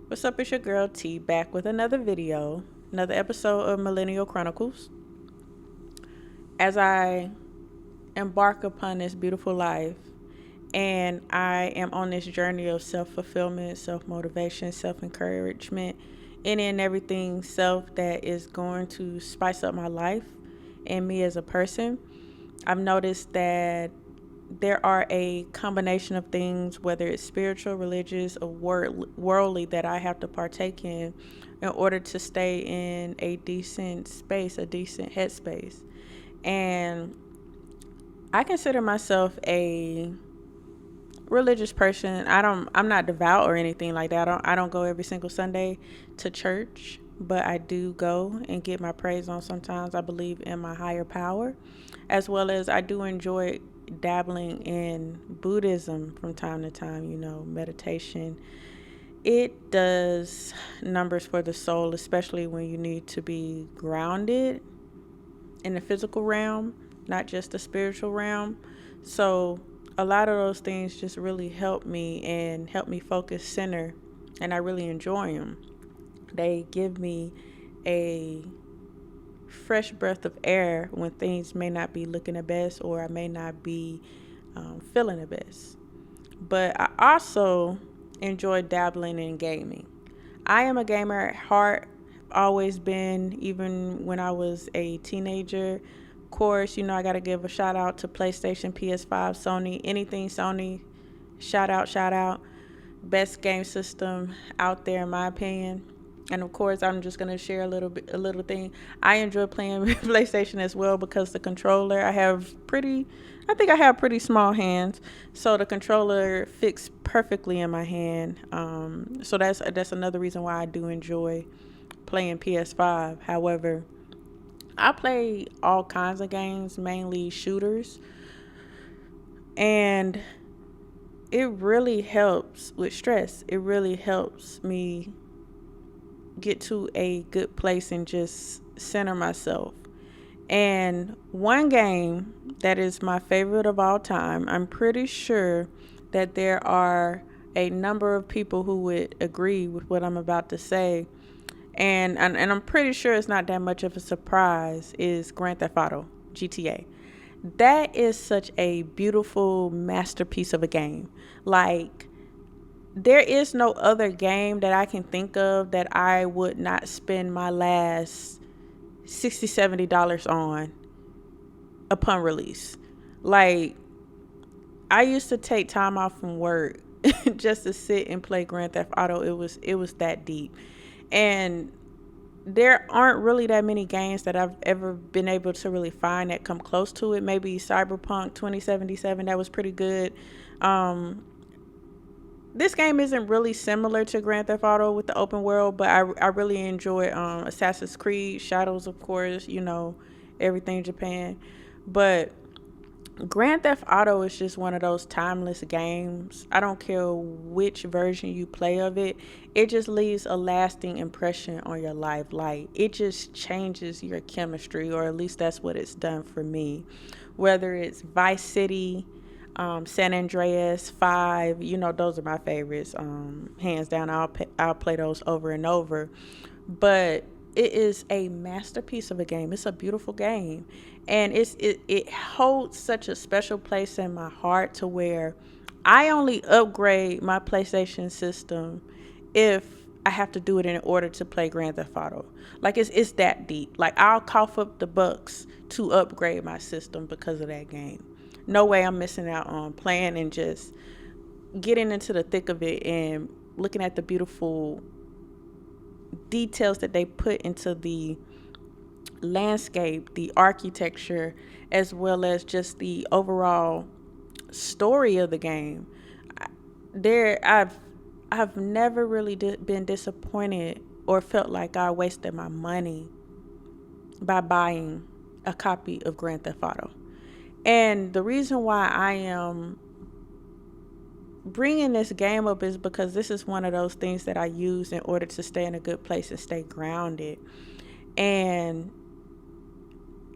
What's up? It's your girl T back with another video, another episode of Millennial Chronicles. As I embark upon this beautiful life and I am on this journey of self fulfillment, self motivation, self encouragement, any and everything self that is going to spice up my life and me as a person, I've noticed that there are a combination of things, whether it's spiritual, religious, or worldly, that I have to partake in order to stay in a decent space, a decent headspace. And I consider myself a religious person. I'm not devout or anything like that. I don't go every single Sunday to church, but I do go and get my praise on sometimes. I believe in my higher power, as well as I do enjoy dabbling in Buddhism from time to time, meditation. It does numbers for the soul, especially when you need to be grounded in the physical realm, not just the spiritual realm. So a lot of those things just really help me and help me focus center, and I really enjoy them. They give me a fresh breath of air when things may not be looking the best or I may not be feeling the best. But I also enjoy dabbling in gaming. I am a gamer at heart, always been, even when I was a teenager. Of course, I got to give a shout out to PlayStation, PS5, Sony, anything Sony. Shout out, shout out. Best game system out there, in my opinion. And of course, I'm just gonna share a little thing. I enjoy playing PlayStation as well because the controller. I think I have pretty small hands, so the controller fits perfectly in my hand. So that's another reason why I do enjoy playing PS5. However, I play all kinds of games, mainly shooters, and it really helps with stress. It really helps me get to a good place and just center myself. And one game that is my favorite of all time, I'm pretty sure that there are a number of people who would agree with what I'm about to say. And I'm pretty sure it's not that much of a surprise, is Grand Theft Auto, GTA. That is such a beautiful masterpiece of a game. Like, there is no other game that I can think of that I would not spend my last $60-$70 on upon release. Like, I used to take time off from work just to sit and play Grand Theft Auto. It was that deep. And there aren't really that many games that I've ever been able to really find that come close to it. Maybe Cyberpunk 2077, that was pretty good. Um, this game isn't really similar to Grand Theft Auto with the open world, but I really enjoy Assassin's Creed, Shadows, of course, everything Japan. But Grand Theft Auto is just one of those timeless games. I don't care which version you play of it. It just leaves a lasting impression on your life. Like, it just changes your chemistry, or at least that's what it's done for me. Whether it's Vice City, San Andreas, Five, those are my favorites. Hands down, I'll play those over and over. But it is a masterpiece of a game. It's a beautiful game, and it holds such a special place in my heart to where I only upgrade my PlayStation system if I have to do it in order to play Grand Theft Auto. Like, it's that deep. Like, I'll cough up the bucks to upgrade my system because of that game. No way I'm missing out on playing and just getting into the thick of it and looking at the beautiful details that they put into the landscape, the architecture, as well as just the overall story of the game. There, I've never really been disappointed or felt like I wasted my money by buying a copy of Grand Theft Auto. And the reason why I am bringing this game up is because this is one of those things that I use in order to stay in a good place and stay grounded. And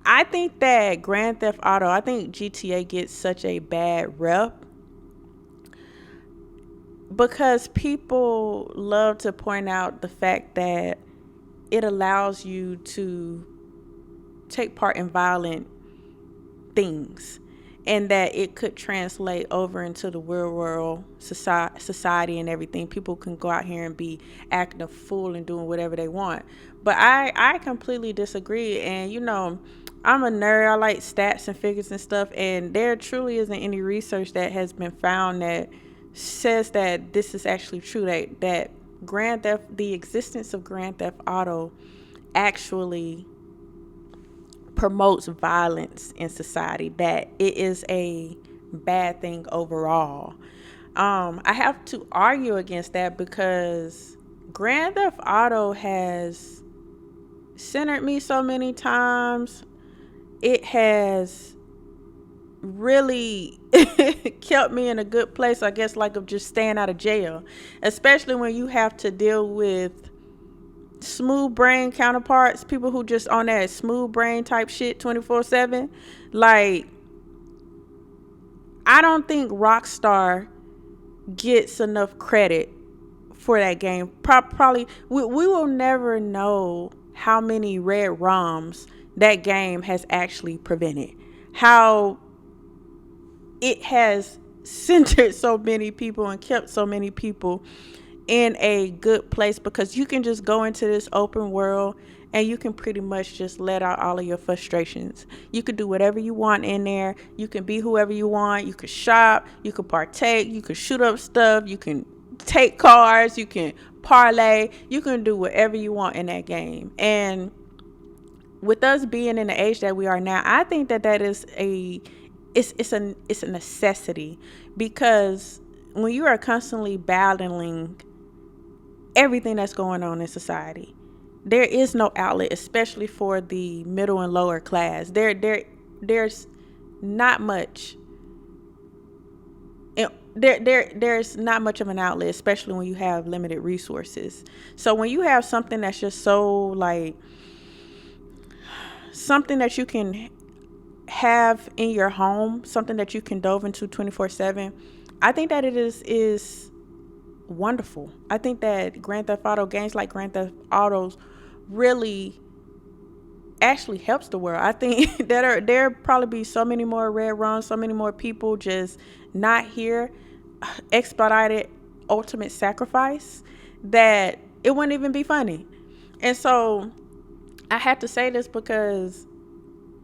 I think that I think GTA gets such a bad rep. because people love to point out the fact that it allows you to take part in violent things, and that it could translate over into the real world society and everything. People can go out here and be acting a fool and doing whatever they want. But I completely disagree. And I'm a nerd. I like stats and figures and stuff, and there truly isn't any research that has been found that says that this is actually true, that the existence of Grand Theft Auto actually promotes violence in society, that it is a bad thing overall. I have to argue against that because Grand Theft Auto has centered me so many times. It has really kept me in a good place, I guess, like of just staying out of jail, especially when you have to deal with smooth brain counterparts, people who just on that smooth brain type shit 24/7. Like, I don't think Rockstar gets enough credit for that game. Probably we will never know how many red ROMs that game has actually prevented, how it has centered so many people and kept so many people in a good place, because you can just go into this open world and you can pretty much just let out all of your frustrations. You could do whatever you want in there. You can be whoever you want. You could shop, you could partake, you could shoot up stuff, you can take cars, you can parlay, you can do whatever you want in that game. And with us being in the age that we are now, I think that is it's a necessity, because when you are constantly battling everything that's going on in society, there is no outlet, especially for the middle and lower class. There's not much. There's not much of an outlet, especially when you have limited resources. So when you have something that's just so like something that you can have in your home, something that you can dove into 24/7, I think that it is wonderful. I think that Grand Theft Auto games like Grand Theft Autos really actually helps the world. I think that there probably be so many more red runs, so many more people just not here, expedited ultimate sacrifice, that it wouldn't even be funny. And so I had to say this because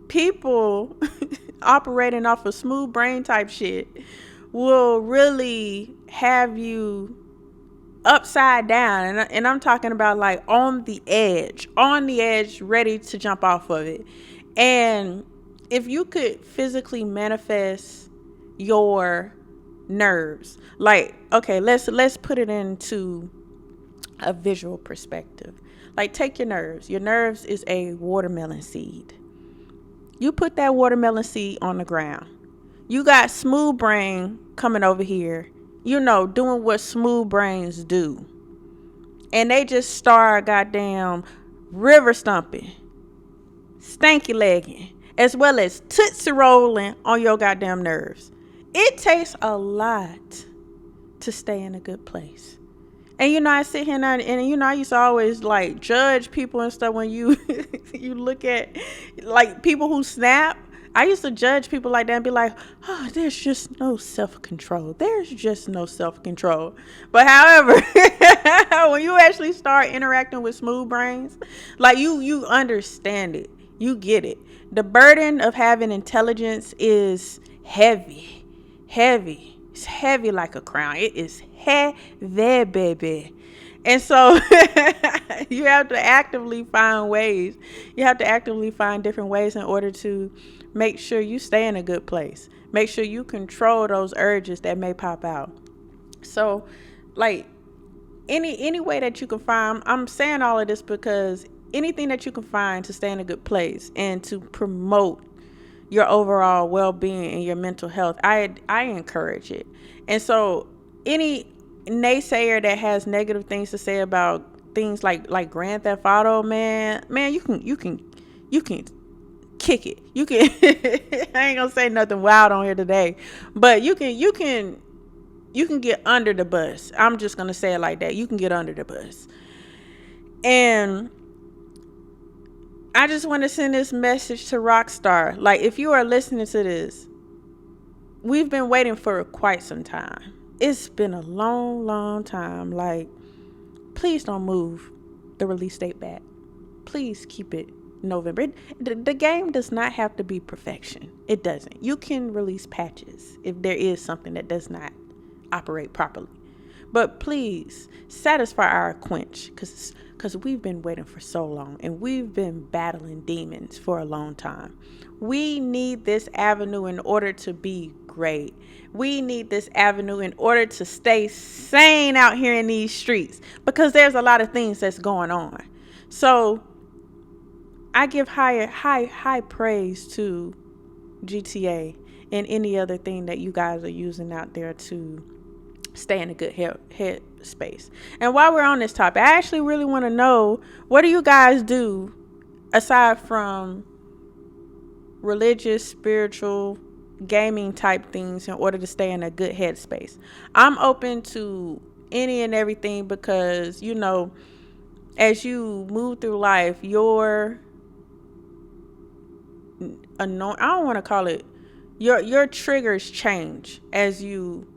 people operating off of smooth brain type shit will really have you upside down, and I'm talking about like on the edge, ready to jump off of it. And if you could physically manifest your nerves, like, okay, let's put it into a visual perspective. Like, take your nerves. Your nerves is a watermelon seed. You put that watermelon seed on the ground. You got smooth brain coming over here, doing what smooth brains do. And they just start goddamn river stomping, stanky legging, as well as tootsie rolling on your goddamn nerves. It takes a lot to stay in a good place. And I sit here now, and I used to always like judge people and stuff when you you look at like people who snap. I used to judge people like that and be like, oh, there's just no self-control. There's just no self-control. But however, when you actually start interacting with smooth brains, like you understand it. You get it. The burden of having intelligence is heavy. Heavy. It's heavy like a crown. It is heavy, baby. And so you have to actively find ways. You have to actively find different ways in order to make sure you stay in a good place. Make sure you control those urges that may pop out. So, like, any way that you can find, I'm saying all of this because anything that you can find to stay in a good place and to promote your overall well-being and your mental health, I encourage it. And so any naysayer that has negative things to say about things like Grand Theft Auto, man, you can kick it. You can I ain't gonna say nothing wild on here today, but you can You can get under the bus. I'm just going to say it like that. You can get under the bus. And I just want to send this message to Rockstar. Like, if you are listening to this, we've been waiting for quite some time. It's been a long time. Like, please don't move the release date back. Please keep it November. The game does not have to be perfection. It doesn't. You can release patches if there is something that does not operate properly. But please satisfy our quench, because we've been waiting for so long, and we've been battling demons for a long time. We need this avenue in order to be great. We need this avenue in order to stay sane out here in these streets, because there's a lot of things that's going on. So I give high praise to GTA and any other thing that you guys are using out there to stay in a good head space. And while we're on this topic, I actually really want to know, what do you guys do aside from religious, spiritual, gaming type things in order to stay in a good headspace? I'm open to any and everything, because, you know, as you move through life, your I don't want to call it, your triggers change as you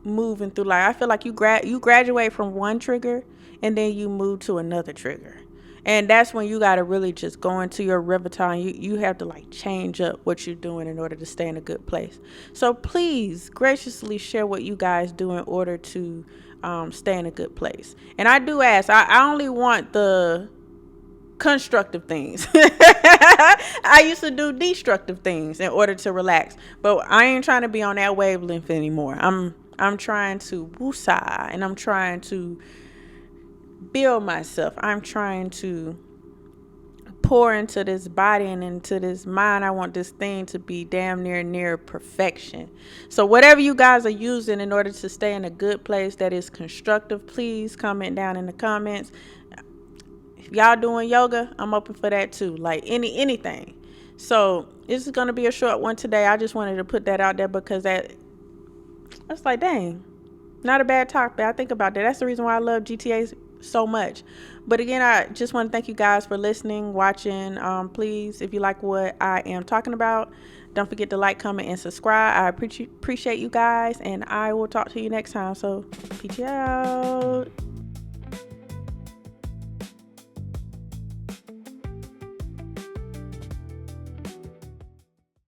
moving through life. I feel like you graduate from one trigger and then you move to another trigger, and that's when you got to really just go into your repertoire, and you have to like change up what you're doing in order to stay in a good place. So please graciously share what you guys do in order to stay in a good place. And I do ask, I only want the constructive things. I used to do destructive things in order to relax, but I ain't trying to be on that wavelength anymore. I'm trying to woosah, and I'm trying to build myself. I'm trying to pour into this body and into this mind. I want this thing to be damn near perfection. So whatever you guys are using in order to stay in a good place that is constructive, please comment down in the comments. If y'all doing yoga, I'm open for that too. Like anything. So this is gonna be a short one today. I just wanted to put that out there, because that's like, dang, not a bad topic. I think about that. That's the reason why I love GTA so much. But again, I just want to thank you guys for listening, watching. Please, if you like what I am talking about, don't forget to like, comment, and subscribe. I appreciate you guys, and I will talk to you next time. So peace out.